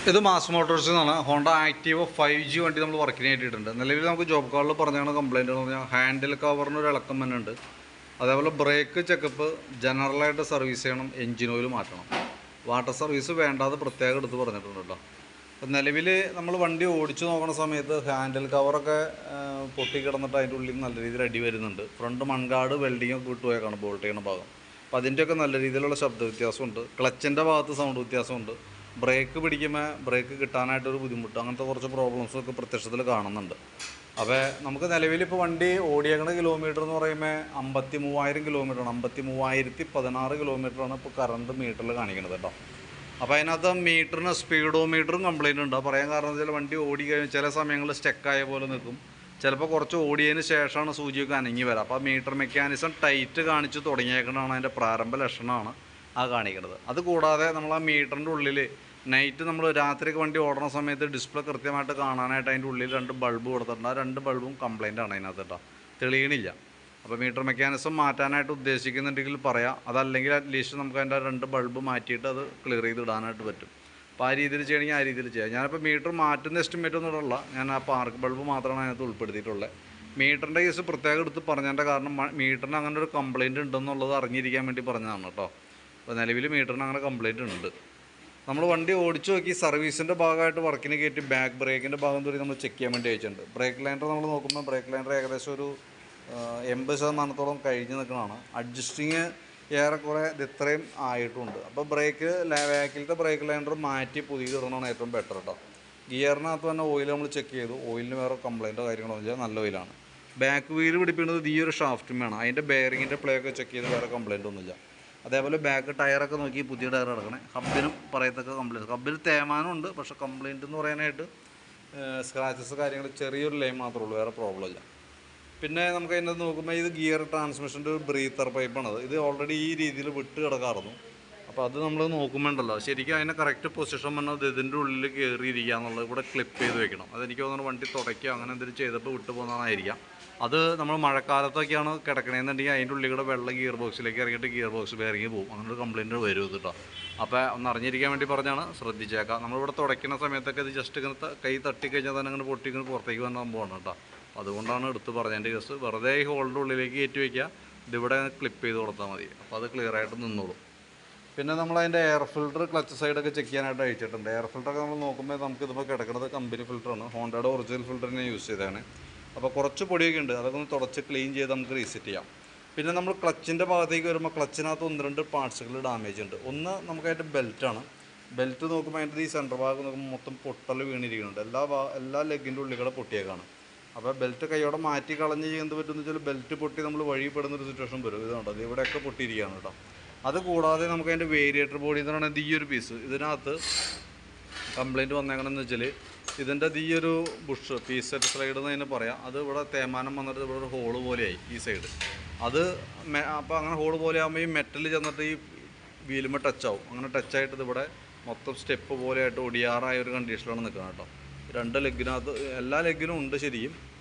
ഇത് mass Motors എന്നാണ്. Honda Activa 5G വണ്ടി നമ്മൾ വർക്കിന് ആയിട്ടുണ്ട്. നിലവിൽ നമുക്ക് ജോബ് കാർഡിൽ പറഞ്ഞാണ് കംപ്ലയിൻ്റ് എന്ന് പറഞ്ഞാൽ ഹാൻഡിൽ കവറിന് ഒരു ഇളക്കം തന്നെ. അതേപോലെ ബ്രേക്ക് ചെക്കപ്പ് ജനറലായിട്ട് സർവീസ് ചെയ്യണം, എൻജിൻ ഓയിൽ മാറ്റണം. വാട്ടർ സർവീസ് വേണ്ടാതെ പ്രത്യേകം എടുത്ത് പറഞ്ഞിട്ടുണ്ട് കേട്ടോ. അപ്പം നിലവിൽ നമ്മൾ വണ്ടി ഓടിച്ചു നോക്കുന്ന സമയത്ത് ഹാൻഡിൽ കവറൊക്കെ പൊട്ടിക്കിടന്നിട്ട് അതിൻ്റെ ഉള്ളിൽ നല്ല രീതിയിൽ അടി വരുന്നുണ്ട്. ഫ്രണ്ട് മൺകാട് വെൽഡിങ്ങൊക്കെ വിട്ടുപോയേക്കാണ് ബോൾട്ട് ചെയ്യുന്ന ഭാഗം. അപ്പോൾ അതിൻ്റെയൊക്കെ നല്ല രീതിയിലുള്ള ശബ്ദ വ്യത്യാസമുണ്ട്. ക്ലച്ചിൻ്റെ ഭാഗത്ത് സൗണ്ട് വ്യത്യാസമുണ്ട്. ബ്രേക്ക് പിടിക്കുമ്പോൾ ബ്രേക്ക് കിട്ടാനായിട്ടൊരു ബുദ്ധിമുട്ട്, അങ്ങനത്തെ കുറച്ച് പ്രോബ്ലംസൊക്കെ പ്രത്യക്ഷത്തിൽ കാണുന്നുണ്ട്. അപ്പോൾ നമുക്ക് നിലവിലിപ്പോൾ വണ്ടി ഓടിയേക്കുന്ന കിലോമീറ്റർ എന്ന് പറയുമ്പോൾ 53,000 കിലോമീറ്ററാണ്. 53,016 കിലോമീറ്ററാണ് ഇപ്പോൾ കറണ്ട് മീറ്ററിൽ കാണിക്കുന്നത് കേട്ടോ. അപ്പോൾ അതിനകത്ത് മീറ്ററിന് സ്പീഡോ മീറ്ററും കംപ്ലയിൻ്റ് ഉണ്ട്. പറയാൻ കാരണം വെച്ചാൽ വണ്ടി ഓടി കഴിഞ്ഞ് ചില സമയങ്ങളിൽ സ്റ്റക്കായ പോലെ നിൽക്കും. ചിലപ്പോൾ കുറച്ച് ഓടിയതിന് ശേഷമാണ് സൂചിയൊക്കെ അനങ്ങി വരാം. അപ്പോൾ മീറ്റർ മെക്കാനിസം ടൈറ്റ് കാണിച്ച് തുടങ്ങിയേക്കുന്നതാണ് അതിൻ്റെ പ്രാരംഭ ലക്ഷണമാണ് ആ കാണിക്കുന്നത്. അതുകൂടാതെ നമ്മൾ ആ മീറ്ററിൻ്റെ ഉള്ളിൽ നൈറ്റ് നമ്മൾ രാത്രിക്ക് വണ്ടി ഓടുന്ന സമയത്ത് ഡിസ്പ്ലേ കൃത്യമായിട്ട് കാണാനായിട്ട് അതിൻ്റെ ഉള്ളിൽ 2 ബൾബ് കൊടുത്തിട്ടുണ്ട്. ആ 2 ബൾബും കംപ്ലയിൻ്റ് ആണ് അതിനകത്ത് കേട്ടോ, തെളിയണില്ല. അപ്പോൾ മീറ്റർ മെക്കാനിസം മാറ്റാനായിട്ട് ഉദ്ദേശിക്കുന്നുണ്ടെങ്കിൽ പറയാം. അതല്ലെങ്കിൽ അറ്റ്ലീസ്റ്റ് നമുക്ക് അതിൻ്റെ 2 ബൾബ് മാറ്റിയിട്ട് അത് ക്ലിയർ ചെയ്തിടാനായിട്ട് പറ്റും. അപ്പോൾ ആ രീതിയിൽ ചെയ്യണമെങ്കിൽ ആ രീതിയിൽ ചെയ്യാം. ഞാനിപ്പോൾ മീറ്റർ മാറ്റുന്ന എസ്റ്റിമേറ്റ് ഒന്നും ഇടല്ല, ഞാൻ ആ പാർക്ക് ബൾബ് മാത്രമാണ് അതിനകത്ത് ഉൾപ്പെടുത്തിയിട്ടുള്ളത്. മീറ്ററിൻ്റെ കേസ് പ്രത്യേകം എടുത്ത് പറഞ്ഞതിൻ്റെ കാരണം മീറ്ററിന് അങ്ങനെ ഒരു കംപ്ലയിൻറ്റ് ഉണ്ടെന്നുള്ളത് അറിഞ്ഞിരിക്കാൻ വേണ്ടി പറഞ്ഞതാണ് കേട്ടോ. അപ്പോൾ നിലവിൽ മീറ്ററിന് അങ്ങനെ കംപ്ലയിൻറ്റ് ഉണ്ട്. നമ്മൾ വണ്ടി ഓടിച്ചു നോക്കി സർവീസിൻ്റെ ഭാഗമായിട്ട് വർക്കിന് കയറ്റി ബാക്ക് ബ്രേക്കിൻ്റെ ഭാഗം തൊട്ട് നമ്മൾ ചെക്ക് ചെയ്യാൻ വേണ്ടി അയച്ചിട്ടുണ്ട്. ബ്രേക്ക് ലൈനർ നമ്മൾ നോക്കുമ്പോൾ ബ്രേക്ക് ലൈനർ ഏകദേശം ഒരു 80% കഴിഞ്ഞ് നിൽക്കുന്നതാണ്. അഡ്ജസ്റ്റിങ് ഏറെക്കുറെ ഇത്രയും ആയിട്ടുണ്ട്. അപ്പോൾ ബാക്കിലത്തെ ബ്രേക്ക് ലൈനർ മാറ്റി പുതിയതിടണമാണ് ഏറ്റവും ബെറ്റർ കേട്ടോ. ഗിയറിനകത്ത് തന്നെ ഓയിൽ നമ്മൾ ചെക്ക് ചെയ്തു. ഓയിലിന് വേറെ കംപ്ലയിൻറ്റോ കാര്യങ്ങളോ വെച്ചാൽ നല്ല ഓയിലാണ്. ബാക്ക് വീല് പിടിപ്പിക്കുന്നത് ഈ ഒരു ഷാഫ്റ്റും വേണം. അതിൻ്റെ ബെയറിങ്ങിൻ്റെ പ്ലേ ഒക്കെ ചെക്ക് ചെയ്ത് വേറെ കംപ്ലയിൻ്റ് ഒന്നുമില്ല. അതേപോലെ ബാക്ക് ടയറൊക്കെ നോക്കി പുതിയ ടയർ കിടക്കണേ. ഹബിനും പറയത്തക്ക കംപ്ലയിൻറ്റ്, ഹബിൽ തേമാനം ഉണ്ട്. പക്ഷേ കംപ്ലയിൻറ്റ് എന്ന് പറയാനായിട്ട് സ്ക്രാച്ചസ് കാര്യങ്ങൾ ചെറിയൊരു ലൈൻ മാത്രമേ ഉള്ളൂ, വേറെ പ്രോബ്ലം ഇല്ല. പിന്നെ നമുക്ക് അതിനകത്ത് നോക്കുമ്പോൾ ഇത് ഗിയർ ട്രാൻസ്മിഷൻ്റെ ഒരു ബ്രീത്തർ പൈപ്പാണത്. ഇത് ഓൾറെഡി ഈ രീതിയിൽ വിട്ട് കിടക്കാറുന്നു. അപ്പോൾ അത് നമ്മൾ നോക്കുമ്പോണ്ടല്ലോ ശരിക്കും അതിനെ കറക്റ്റ് പൊസിഷൻ വന്നത് ഇതിൻ്റെ ഉള്ളിൽ കയറിയിരിക്കുക എന്നുള്ളത് ഇവിടെ ക്ലിപ്പ് ചെയ്ത് വെക്കണം. അതെനിക്ക് തോന്നുന്നു വണ്ടി തുടയ്ക്കുക അങ്ങനെ എന്തെങ്കിലും ചെയ്തപ്പോൾ വിട്ടു പോകുന്നതായിരിക്കാം. അത് നമ്മൾ മഴക്കാലത്തൊക്കെയാണ് കിടക്കണമെന്നുണ്ടെങ്കിൽ അതിൻ്റെ ഉള്ളിൽ കൂടെ വെള്ളം ഗിയർ ബോക്സിലേക്ക് ഇറങ്ങിയിട്ട് ഗിയർ ബോക്സ് ബെയറിങ് പോകും. അങ്ങനെ ഒരു കംപ്ലയിൻറ്റ് വരും കേട്ടോ. അപ്പോൾ ഒന്ന് അറിഞ്ഞിരിക്കാൻ വേണ്ടി പറഞ്ഞാണ്, ശ്രദ്ധിച്ചേക്കാം. നമ്മളിവിടെ തുടയ്ക്കുന്ന സമയത്തൊക്കെ ഇത് ജസ്റ്റ് ഇങ്ങനെ കൈ തട്ടിക്കഴിഞ്ഞാൽ തന്നെ അങ്ങനെ പൊട്ടിങ്ങനെ പുറത്തേക്ക് വന്ന സംഭവമാണ് കേട്ടോ. അതുകൊണ്ടാണ് എടുത്ത് പറഞ്ഞതിൻ്റെ കേസ്. വെറുതെ ഈ ഹോളിൻ്റെ ഉള്ളിലേക്ക് കയറ്റി വയ്ക്കുക, ഇതിവിടെ ക്ലിപ്പ് ചെയ്ത് കൊടുത്താൽ മതി. അപ്പോൾ അത് ക്ലിയറായിട്ട് നിന്നോളും. പിന്നെ നമ്മളതിൻ്റെ എയർ ഫിൽറ്റർ ക്ലച്ച് സൈഡൊക്കെ ചെക്ക് ചെയ്യാനായിട്ട് അയച്ചിട്ടുണ്ട്. എയർ ഫിൽറ്ററൊക്കെ നമ്മൾ നോക്കുമ്പോൾ നമുക്ക് ഇതിപ്പോൾ കിടക്കുന്നത് കമ്പനി ഫിൽറ്ററാണ്, ഹോണ്ടയുടെ ഒറിജിനൽ ഫിൽറ്ററിനെ യൂസ് ചെയ്തതാണ്. അപ്പോൾ കുറച്ച് പൊടിയൊക്കെ ഉണ്ട്, അതൊക്കെ ഒന്ന് തുടച്ച് ക്ലീൻ ചെയ്ത് നമുക്ക് റീസെറ്റ് ചെയ്യാം. പിന്നെ നമ്മൾ ക്ലച്ചിൻ്റെ ഭാഗത്തേക്ക് വരുമ്പോൾ ക്ലച്ചിനകത്ത് 1-2 പാർട്സുകൾ ഡാമേജ് ഉണ്ട്. ഒന്ന് നമുക്കതിൻ്റെ ബെൽറ്റാണ്. ബെൽറ്റ് നോക്കുമ്പോൾ അതിൻ്റെ ഈ സെൻറ്റർ ഭാഗം നോക്കുമ്പോൾ മൊത്തം പൊട്ടൽ വീണിരിക്കുന്നുണ്ട്. എല്ലാ ലെഗിൻ്റെ ഉള്ളിൽ പൊട്ടിയേക്കാണ്. അപ്പോൾ ബെൽറ്റ് കൈയോടെ മാറ്റി കളഞ്ഞ് ചെയ്യുന്നത് പറ്റുമെന്ന് വെച്ചാൽ ബെൽറ്റ് പൊട്ടി നമ്മൾ വഴിപ്പെടുന്നൊരു സിറ്റുവേഷൻ വരും. ഇതുകൊണ്ട് അത് ഇവിടെയൊക്കെ പൊട്ടിയിരിക്കുകയാണ് കേട്ടോ. അതുകൂടാതെ നമുക്ക് അതിൻ്റെ വേരിയേറ്റർ ബോഡി എന്ന് പറയുന്നത് ഈ ഒരു പീസ്, ഇതിനകത്ത് കംപ്ലയിൻറ്റ് വന്നേക്കണമെന്ന് വെച്ചാൽ ഇതിൻ്റെ ഈ ഒരു ബുഷ് പീസ് സെറ്റ് സ്ലൈഡ് എന്ന് തന്നെ പറയാം. അത് ഇവിടെ തേമാനം വന്നിട്ട് ഇവിടെ ഒരു ഹോള് പോലെയായി ഈ സൈഡ്. അത് അപ്പോൾ അങ്ങനെ ഹോള് പോലെ ആകുമ്പോൾ ഈ മെറ്റൽ ചെന്നിട്ട് ഈ വീലുമ്പോൾ ടച്ചാവും. അങ്ങനെ ടച്ചായിട്ട് ഇതിവിടെ മൊത്തം സ്റ്റെപ്പ് പോലെയായിട്ട് ഒടിയാറായ ഒരു കണ്ടീഷനിലാണ് നിൽക്കുന്നത് കേട്ടോ. 2 ലെഗിനകത്ത് എല്ലാ ലെഗിനും ഉണ്ട് ശരിയും.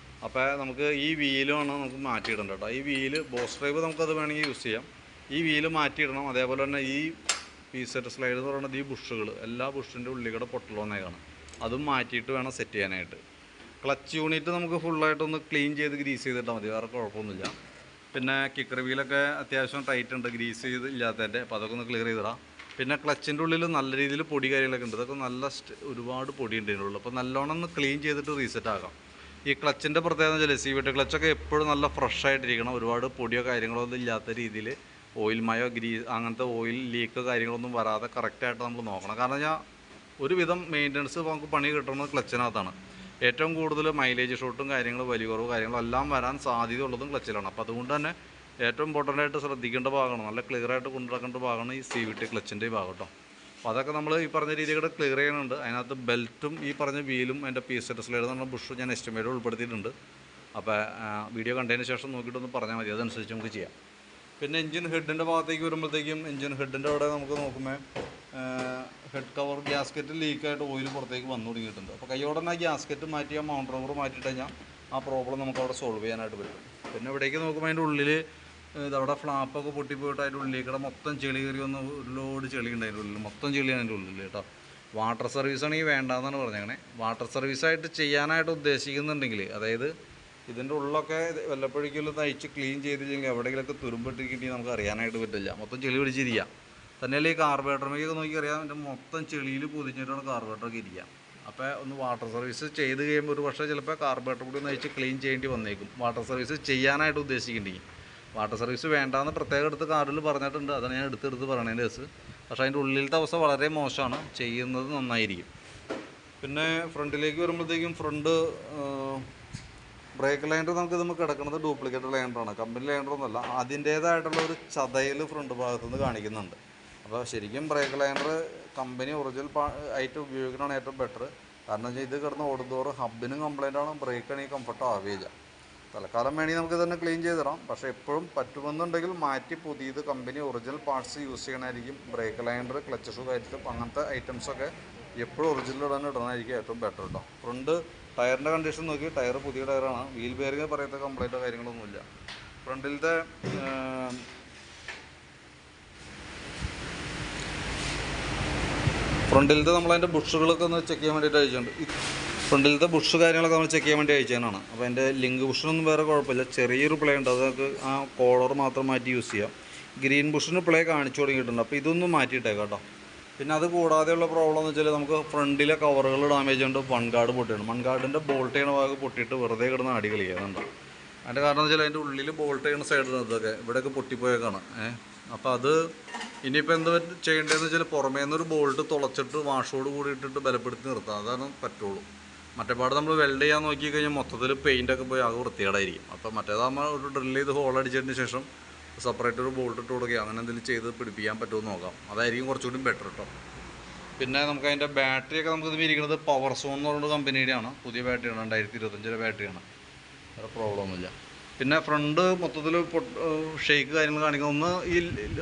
അപ്പോൾ നമുക്ക് ഈ വീലുമാണ് നമുക്ക് മാറ്റിയിടേണ്ടത് കേട്ടോ. ഈ വീല് ബോസ് ഡ്രൈവ് നമുക്കത് വേണമെങ്കിൽ യൂസ് ചെയ്യാം. ഈ വീല് മാറ്റിയിടണം. അതേപോലെ തന്നെ ഈ പീസ് സെറ്റ് സ്ലൈഡ് എന്ന് പറയുന്നത് ഈ ബുഷുകൾ എല്ലാ ബുഷിൻ്റെ ഉള്ളിൽ കൂടെ പൊട്ടൽ വന്നേക്കാണ്. അതും മാറ്റിയിട്ട് വേണം സെറ്റ് ചെയ്യാനായിട്ട്. ക്ലച്ച് യൂണിറ്റ് നമുക്ക് ഫുള്ളായിട്ടൊന്ന് ക്ലീൻ ചെയ്ത് ഗ്രീസ് ചെയ്തിട്ടാൽ മതി, വേറെ കുഴപ്പമൊന്നുമില്ല. പിന്നെ കിക്കർ വീലൊക്കെ അത്യാവശ്യം ടൈറ്റ് ഉണ്ട് ഗ്രീസ് ചെയ്ത് ഇല്ലാത്തതിൻ്റെ, അപ്പോൾ അതൊക്കെ ഒന്ന് ക്ലിയർ ചെയ്തിടാം. പിന്നെ ക്ലച്ചിൻ്റെ ഉള്ളിൽ നല്ല രീതിയിൽ പൊടി കാര്യങ്ങളൊക്കെ ഉണ്ട്. ഇതൊക്കെ നല്ല ഒരുപാട് പൊടി ഉണ്ട് ഇതിനുള്ളിൽ. അപ്പോൾ നല്ലോണം ഒന്ന് ക്ലീൻ ചെയ്തിട്ട് റീസെറ്റ് ആക്കാം. ഈ ക്ലച്ചിൻ്റെ പ്രത്യേകത എന്ന് വെച്ചാൽ CVT ക്ലച്ചൊക്കെ എപ്പോഴും നല്ല ഫ്രഷ് ആയിട്ടിരിക്കണം. ഒരുപാട് പൊടിയോ കാര്യങ്ങളോ ഒന്നും ഇല്ലാത്ത രീതിയിൽ ഓയിൽ മയോ അങ്ങനത്തെ ഓയിൽ ലീക്ക് കാര്യങ്ങളൊന്നും വരാതെ കറക്റ്റായിട്ട് നമ്മൾ നോക്കണം. കാരണം ഞാൻ ഒരുവിധം മെയിൻ്റനൻസ് നമുക്ക് പണി കിട്ടുന്നത് ക്ലച്ചിനകത്താണ്. ഏറ്റവും കൂടുതൽ മൈലേജ് ഷോട്ടും കാര്യങ്ങളും വലിയ കുറവ് കാര്യങ്ങളും എല്ലാം വരാൻ സാധ്യതയുള്ളതും ക്ലച്ചിലാണ്. അപ്പോൾ അതുകൊണ്ട് തന്നെ ഏറ്റവും ഇമ്പോർട്ടൻ്റായിട്ട് ശ്രദ്ധിക്കേണ്ട ഭാഗമാണ്, നല്ല ക്ലിയറായിട്ട് കൊണ്ടുനടക്കേണ്ട ഭാഗമാണ് ഈ CVT ക്ലച്ചിൻ്റെ ഈ ഭാഗം കേട്ടോ. അപ്പോൾ അതൊക്കെ നമ്മൾ ഈ പറഞ്ഞ രീതിയിൽ ക്ലിയർ ചെയ്യുന്നുണ്ട്. അതിനകത്ത് ബെൽറ്റും ഈ പറഞ്ഞ വീലും അതിൻ്റെ പീസ് സെറ്റ് സ്ലൈഡ് എന്ന് പറഞ്ഞ ബുഷ് ഞാൻ എസ്റ്റിമേറ്റ് ഉൾപ്പെടുത്തിയിട്ടുണ്ട്. അപ്പോൾ വീഡിയോ കണ്ടതിന് ശേഷം നോക്കിയിട്ടൊന്ന് പറഞ്ഞാൽ മതി, അതനുസരിച്ച് നമുക്ക് ചെയ്യാം. പിന്നെ എഞ്ചിൻ ഹെഡിൻ്റെ ഭാഗത്തേക്ക് വരുമ്പോഴത്തേക്കും എഞ്ചിൻ ഹെഡിൻ്റെ അവിടെ നമുക്ക് നോക്കുമ്പോൾ ഹെഡ് കവർ ഗ്യാസ്കറ്റ് ലീക്കായിട്ട് ഓയിൽ പുറത്തേക്ക് വന്നു തുടങ്ങിയിട്ടുണ്ട്. അപ്പോൾ കൈയോടെ തന്നെ ഗ്യാസ്കറ്റ് മാറ്റി ആ മൗണ്ട് റബ്ബർ മാറ്റിയിട്ട് കഴിഞ്ഞാൽ ആ പ്രോബ്ലം നമുക്ക് അവിടെ സോൾവ് ചെയ്യാനായിട്ട് പറ്റും. പിന്നെ ഇവിടേക്ക് നോക്കുമ്പോൾ അതിൻ്റെ ഉള്ളിൽ ഇതവിടെ ഫ്ലാപ്പൊക്കെ പൊട്ടിപ്പോയിട്ട് അതിൻ്റെ ഉള്ളിലേക്കൂടെ മൊത്തം ചെളി കയറി വന്ന് ഒരു ലോഡ് ചെളി ഉണ്ട് അതിൻ്റെ ഉള്ളിൽ, മൊത്തം ചെളിയാണ് അതിൻ്റെ ഉള്ളിൽ കേട്ടോ. വാട്ടർ സർവീസാണ് ഈ വേണ്ടാന്നാണ് പറഞ്ഞേക്കണേ. വാട്ടർ സർവീസായിട്ട് ചെയ്യാനായിട്ട് ഉദ്ദേശിക്കുന്നുണ്ടെങ്കിൽ, അതായത് ഇതിൻ്റെ ഉള്ളൊക്കെ വല്ലപ്പോഴേക്കും തയ്ച്ച് ക്ലീൻ ചെയ്തില്ലെങ്കിൽ എവിടെയെങ്കിലുമൊക്കെ തുരുമ്പിട്ടിരിക്കണമെങ്കിൽ നമുക്ക് അറിയാനായിട്ട് പറ്റില്ല. മൊത്തം ചെളി പിടിച്ചിരിക്കുക. തന്നെയല്ലേ ഈ കാർബറേറ്ററിലേക്ക് നോക്കി അറിയാം, എൻ്റെ മൊത്തം ചെളിയിൽ പൊതിഞ്ഞിട്ടാണ് കാർബറേറ്ററൊക്കെ ഇരിക്കുക. അപ്പോൾ ഒന്ന് വാട്ടർ സർവീസ് ചെയ്ത് കഴിയുമ്പോൾ ഒരു പക്ഷേ ചിലപ്പോൾ കാർബറേറ്റർ കൂടി ഒന്ന് അയച്ച് ക്ലീൻ ചെയ്യേണ്ടി വന്നേക്കും, വാട്ടർ സർവീസ് ചെയ്യാനായിട്ട് ഉദ്ദേശിക്കുന്നുണ്ടെങ്കിൽ. വാട്ടർ സർവീസ് വേണ്ടാന്ന് പ്രത്യേകം എടുത്ത് കാർഡിൽ പറഞ്ഞിട്ടുണ്ട്, അതാണ് ഞാൻ എടുത്ത് പറയണതിൻ്റെ കേസ്. പക്ഷേ അതിൻ്റെ ഉള്ളിലത്തെ അവസ്ഥ വളരെ മോശമാണ്, ചെയ്യുന്നത് നന്നായിരിക്കും. പിന്നെ ഫ്രണ്ടിലേക്ക് വരുമ്പോഴത്തേക്കും ഫ്രണ്ട് ബ്രേക്ക് ലൈൻഡർ നമുക്ക് കിടക്കുന്നത് ഡ്യൂപ്ലിക്കേറ്റ് ലൈൻഡറാണ്, കമ്പനി ലൈൻഡറൊന്നുമല്ല. അതിൻ്റേതായിട്ടുള്ള ഒരു ചതയിൽ ഫ്രണ്ട് ഭാഗത്തുനിന്ന് കാണിക്കുന്നുണ്ട്. അപ്പോൾ ശരിക്കും ബ്രേക്ക് ലൈൻഡർ കമ്പനി ഒറിജിനൽ ആയിട്ട് ഉപയോഗിക്കണതാണ് ഏറ്റവും ബെറ്റർ. കാരണം വെച്ചാൽ ഇത് കിടന്ന് ഓടുന്തോറും ഹബിനും കംപ്ലൈൻ്റ് ആണ്, ബ്രേക്കാണെങ്കിൽ കംഫർട്ട് ആവുകയില്ല. തൽക്കാലം വേണമെങ്കിൽ നമുക്ക് തന്നെ ക്ലീൻ ചെയ്ത് തരാം. പക്ഷേ എപ്പോഴും പറ്റുമെന്നുണ്ടെങ്കിൽ മാറ്റി പുതിയത് കമ്പനി ഒറിജിനൽ പാർട്സ് യൂസ് ചെയ്യണമായിരിക്കും. Brake liner, clutch shoe item, അങ്ങനത്തെ ഐറ്റംസൊക്കെ എപ്പോഴും ഒറിജിനൽ ഇടണമായിരിക്കും ഏറ്റവും ബെറ്റർ കേട്ടോ. ഫ്രണ്ട് ടയറിൻ്റെ കണ്ടീഷൻ നോക്കി, ടയർ പുതിയ ടയറാണ്, വീൽ ബെയറിങ് പറയത്ത കംപ്ലൈൻറ്റോ കാര്യങ്ങളൊന്നുമില്ല. ഫ്രണ്ടിലത്തെ നമ്മളതിൻ്റെ ബുഷുകളൊക്കെ ഒന്ന് ചെക്ക് ചെയ്യാൻ വേണ്ടിയിട്ട് അയച്ചിട്ടുണ്ട്. ഫ്രണ്ടിലത്തെ ബുഷ് കാര്യങ്ങളൊക്കെ നമ്മൾ ചെക്ക് ചെയ്യാൻ വേണ്ടി അയച്ചതാണ്. അപ്പോൾ അതിൻ്റെ ലിങ്ക് ബുഷിനൊന്നും വേറെ കുഴപ്പമില്ല, ചെറിയൊരു പ്ലേ ഉണ്ട്, അത് നമുക്ക് ആ കോളർ മാത്രം മാറ്റി യൂസ് ചെയ്യാം. ഗ്രീൻ ബുഷിന് പ്ലേ കാണിച്ചു തുടങ്ങിയിട്ടുണ്ട്, അപ്പോൾ ഇതൊന്നും മാറ്റിയിട്ടേക്കാം കേട്ടോ. പിന്നെ അത് കൂടാതെയുള്ള പ്രോബ്ലം എന്ന് വെച്ചാൽ നമുക്ക് ഫ്രണ്ടിലെ കവറുകൾ ഡാമേജ് ഉണ്ട്, മൺഗാർഡ് പൊട്ടിയാണ്. മൺഗാർഡിൻ്റെ ബോൾട്ട് ചെയ്യണ ഭാഗം പൊട്ടിയിട്ട് വെറുതെ കിടന്ന് അടി കളിക്കുന്നുണ്ട്. അതിൻ്റെ കാരണം എന്ന് വെച്ചാൽ അതിൻ്റെ ഉള്ളിൽ ബോൾട്ട് ചെയ്യണ സൈഡിൽ ഇതൊക്കെ ഇവിടെയൊക്കെ പൊട്ടിപ്പോയേക്കാണ്. അപ്പോൾ അത് ഇനിയിപ്പോൾ എന്ത് ചെയ്യേണ്ടതെന്ന് വെച്ചാൽ പുറമേ നിന്നൊരു ബോൾട്ട് തുളച്ചിട്ട് വാഷോട് കൂടി ഇട്ടിട്ട് ബലപ്പെടുത്തി നിർത്താം, അതാണ് പറ്റുള്ളൂ. മറ്റേപാട് നമ്മൾ വെൽഡ് ചെയ്യാൻ നോക്കി കഴിഞ്ഞാൽ മൊത്തത്തിൽ പെയിൻ്റൊക്കെ പോയി ആകെ വൃത്തികേടായിരിക്കും. അപ്പോൾ മറ്റേതാകുമ്പോൾ ഒരു ഡ്രില്ല് ചെയ്ത് ഹോൾ അടിച്ചതിന് ശേഷം സെപ്പറേറ്റ് ഒരു ബോൾട്ട് ഇട്ട് കൊടുക്കുക, അങ്ങനെ എന്തെങ്കിലും ചെയ്ത് പിടിപ്പിക്കാൻ പറ്റുമെന്ന് നോക്കാം. അതായിരിക്കും കുറച്ചുകൂടി ബെറ്റർ കേട്ടോ. പിന്നെ നമുക്ക് അതിൻ്റെ ബാറ്ററിയൊക്കെ നമുക്കിത് ഇരിക്കുന്നത് പവർ സോൺ എന്ന് പറയുന്ന കമ്പനിയുടെയാണ്, പുതിയ ബാറ്ററിയാണ്, 2025 ബാറ്ററിയാണ്, വേറെ പ്രോബ്ലം ഒന്നുമില്ല. പിന്നെ ഫ്രണ്ട് മൊത്തത്തിൽ ഷേക്ക് കാര്യങ്ങൾ കാണിക്കുന്നത്, ഒന്ന് ഈ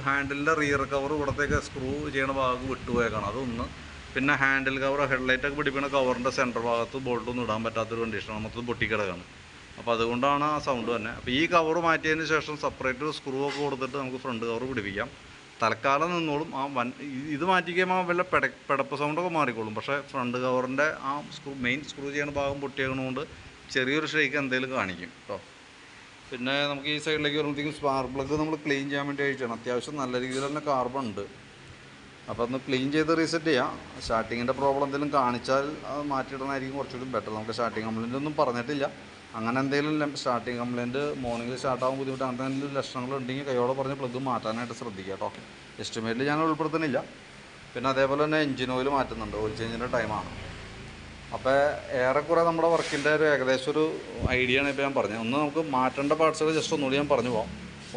ഹാൻഡിലിൻ്റെ റിയർ കവർ ഇവിടത്തേക്ക് സ്ക്രൂ ചെയ്യണ ഭാഗം വിട്ടുപോയേക്കാണ്, അതൊന്ന്. പിന്നെ ഹാൻഡിൽ കവർ, ഹെഡ്ലൈറ്റൊക്കെ പിടിപ്പിക്കുന്ന കവറിൻ്റെ സെൻറ്റർ ഭാഗത്ത് ബോൾട്ടൊന്നും ഇടാൻ പറ്റാത്തൊരു കണ്ടീഷനാണ്, മൊത്തത്തിൽ പൊട്ടിക്കിടക്കാണ്. അപ്പോൾ അതുകൊണ്ടാണ് ആ സൗണ്ട് തന്നെ. അപ്പോൾ ഈ കവർ മാറ്റിയതിന് ശേഷം സെപ്പറേറ്റ് സ്ക്രൂ ഒക്കെ കൊടുത്തിട്ട് നമുക്ക് ഫ്രണ്ട് കവർ പിടിപ്പിക്കാം. തൽക്കാലം നിന്നോളും. ഇത് മാറ്റിക്കുമ്പോൾ വല്ല പിടപ്പ് സൗണ്ടൊക്കെ മാറിക്കോളും. പക്ഷേ ഫ്രണ്ട് കവറിൻ്റെ ആ മെയിൻ സ്ക്രൂ ചെയ്യുന്ന ഭാഗം പൊട്ടിയേക്കണതുകൊണ്ട് ചെറിയൊരു ഷേക്ക് എന്തെങ്കിലും കാണിക്കും കേട്ടോ. പിന്നെ നമുക്ക് ഈ സൈഡിലേക്ക് വരുമ്പോഴത്തേക്കും സ്പാർക്ക് പ്ലഗ് നമ്മൾ ക്ലീൻ ചെയ്യാൻ വേണ്ടി അയച്ചാണ്. അത്യാവശ്യം നല്ല രീതിയിൽ തന്നെ കാർബൺ ഉണ്ട്. അപ്പോൾ ഒന്ന് ക്ലീൻ ചെയ്ത് റീസെറ്റ് ചെയ്യാം. സ്റ്റാർട്ടിങ്ങിൻ്റെ പ്രോബ്ലം എന്തെങ്കിലും കാണിച്ചാൽ അത് മാറ്റിയിടണമായിരിക്കും കുറച്ചുകൂടി ബെറ്റർ. നമുക്ക് സ്റ്റാർട്ടിങ് കംപ്ലയിൻ്റ് ഒന്നും പറഞ്ഞിട്ടില്ല. അങ്ങനെ എന്തെങ്കിലും സ്റ്റാർട്ടിങ് കംപ്ലയിൻറ്റ് മോർണിംഗിൽ സ്റ്റാർട്ടാകാൻ ബുദ്ധിമുട്ട് അങ്ങനത്തെ എന്തെങ്കിലും ലക്ഷണങ്ങളുണ്ടെങ്കിൽ കൈയോടെ പറഞ്ഞ് പ്ലഗ് മാറ്റാനായിട്ട് ശ്രദ്ധിക്കുക കേട്ടോ. എസ്റ്റിമേറ്റിൽ ഞാൻ ഉൾപ്പെടുത്തുന്നില്ല. പിന്നെ അതേപോലെ തന്നെ എഞ്ചിൻ ഓയിൽ മാറ്റുന്നുണ്ട്, ഓയിൽ ചേഞ്ചിൻ്റെ ടൈമാണ്. അപ്പോൾ ഏറെക്കുറെ നമ്മുടെ വർക്കിൻ്റെ ഒരു ഏകദേശം ഒരു ഐഡിയ ആണ് ഇപ്പോൾ ഞാൻ പറഞ്ഞത്. ഒന്ന് നമുക്ക് മാറ്റേണ്ട പാർട്സുകൾ ജസ്റ്റ് ഒന്നുകൂടി ഞാൻ പറഞ്ഞു പോകാം.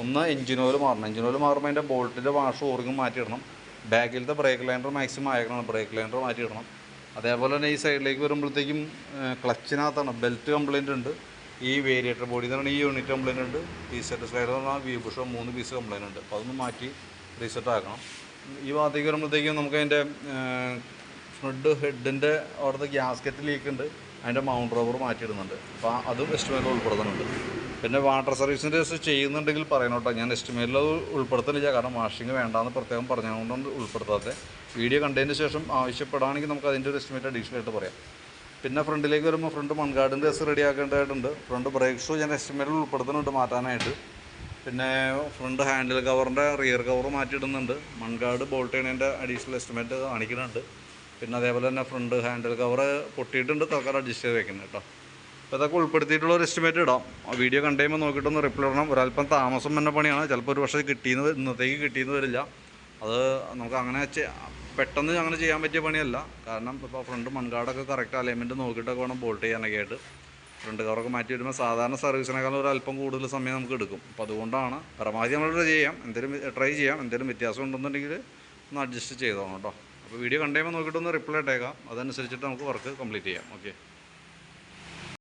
ഒന്ന് എഞ്ചിൻ ഓയിൽ മാറണം. എഞ്ചിൻ ഓയിൽ മാറുമ്പോൾ അതിൻ്റെ ബോൾട്ടിൻ്റെ വാഷ് ഓറിങ്ങും മാറ്റിയിടണം. ബാക്കിലത്തെ ബ്രേക്ക് ലൈൻഡർ മാക്സിമം അയക്കണം, ബ്രേക്ക് ലൈൻഡർ മാറ്റിയിടണം. അതേപോലെ തന്നെ ഈ സൈഡിലേക്ക് വരുമ്പോഴത്തേക്കും ക്ലച്ചിനകത്താണ് ബെൽറ്റ് കംപ്ലയിൻ്റ് ഉണ്ട്. ഈ വേരിയേറ്റർ ബോഡിയിൽ നിന്നാണ് ഈ യൂണിറ്റ് കംപ്ലയിൻ്റ് ഉണ്ട്. റീസെറ്റ് സ്ലൈഡർ എന്ന് പറഞ്ഞാൽ വ്യൂ ബുഷോ 3 പീസ് കംപ്ലയിൻ്റ് ഉണ്ട്. അപ്പോൾ അതൊന്ന് മാറ്റി റീസെറ്റ് ആക്കണം. ഈ ഭാഗത്തേക്ക് വരുമ്പോഴത്തേക്കും നമുക്ക് അതിൻ്റെ ഫ്രണ്ട് ഹെഡിൻ്റെ അവിടുത്തെ ഗ്യാസ്കറ്റ് ലീക്ക് ഉണ്ട്, അതിൻ്റെ മൗണ്ട് റബ്ബർ മാറ്റിയിടുന്നുണ്ട്. അപ്പോൾ അതും എസ്റ്റിമേറ്റിൽ ഉൾപ്പെടുത്തുന്നുണ്ട്. പിന്നെ വാട്ടർ സർവീസിൻ്റെ കേസ് ചെയ്യുന്നുണ്ടെങ്കിൽ പറയണം കേട്ടോ. ഞാൻ എസ്റ്റിമേറ്റിൽ അത് ഉൾപ്പെടുത്തുന്നില്ല, കാരണം വാഷിംഗ് വേണ്ടാന്ന് പ്രത്യേകം പറഞ്ഞതുകൊണ്ടാണ് ഉൾപ്പെടുത്താത്തത്. വീഡിയോ കണ്ടതിന് ശേഷം ആവശ്യപ്പെടുകയാണെങ്കിൽ നമുക്ക് അതിൻ്റെ ഒരു എസ്റ്റിമേറ്റ് അഡീഷണൽ ആയിട്ട് പറയാം. പിന്നെ ഫ്രണ്ടിലേക്ക് വരുമ്പോൾ ഫ്രണ്ട് മൺഗാർഡിൻ്റെ കേസ് റെഡി ആക്കേണ്ടതായിട്ടുണ്ട്. ഫ്രണ്ട് ബ്രേക്ക് ഷൂ ഞാൻ എസ്റ്റിമേറ്റിൽ ഉൾപ്പെടുത്തുന്നുണ്ട് മാറ്റാനായിട്ട്. പിന്നെ ഫ്രണ്ട് ഹാൻഡിൽ കവറിൻ്റെ റിയർ കവർ മാറ്റിയിടുന്നുണ്ട്. മൺഗാർഡ് ബോൾട്ട് ചെയ്യണതിൻ്റെ അഡീഷണൽ എസ്റ്റിമേറ്റ് കാണിക്കുന്നുണ്ട്. പിന്നെ അതേപോലെ തന്നെ ഫ്രണ്ട് ഹാൻഡിൽ കവർ പൊട്ടിയിട്ടുണ്ട്, തൽക്കാലം അഡ്ജസ്റ്റ് ചെയ്ത് വെക്കുന്നത് കേട്ടോ. അപ്പോൾ ഇതൊക്കെ ഉൾപ്പെടുത്തിയിട്ടുള്ള ഒരു എസ്റ്റിമേറ്റ് ഇടാം. ആ വീഡിയോ കണ്ടുകഴിയുമ്പോൾ നോക്കിയിട്ടൊന്ന് റിപ്ലൈ ഇടണം. ഒരല്പം താമസം തന്നെ പണിയാണ്, ചിലപ്പോൾ ഒരു പക്ഷേ ഇന്നത്തേക്ക് കിട്ടിയെന്ന് വരില്ല. അത് നമുക്ക് അങ്ങനെ പെട്ടെന്ന് അങ്ങനെ ചെയ്യാൻ പറ്റിയ പണിയല്ല. കാരണം ഇപ്പോൾ ഫ്രണ്ട് മൺഗാർഡൊക്കെ കറക്റ്റ് അലൈൻമെൻറ്റ് നോക്കിയിട്ടൊക്കെ വേണം ബോൾട്ട് ചെയ്യാനൊക്കെ ആയിട്ട്. ഫ്രണ്ട് കവറൊക്കെ മാറ്റി വരുമ്പോൾ സാധാരണ സർവീസിനേക്കാളും ഒരു അല്പം കൂടുതൽ സമയം നമുക്ക് എടുക്കും. അപ്പോൾ അതുകൊണ്ടാണ് പരമാവധി നമ്മൾ ട്രൈ ചെയ്യാം. എന്തെങ്കിലും വ്യത്യാസം ഉണ്ടെന്നുണ്ടെങ്കിൽ ഒന്ന് അഡ്ജസ്റ്റ് ചെയ്തോണം കേട്ടോ. അപ്പോൾ വീഡിയോ കണ്ടുകഴിയുമ്പോൾ നോക്കിയിട്ടൊന്ന് റിപ്ലൈ ഇട്ടേക്കാം, അതനുസരിച്ചിട്ട് നമുക്ക് വർക്ക് കംപ്ലീറ്റ് ചെയ്യാം. ഓക്കെ.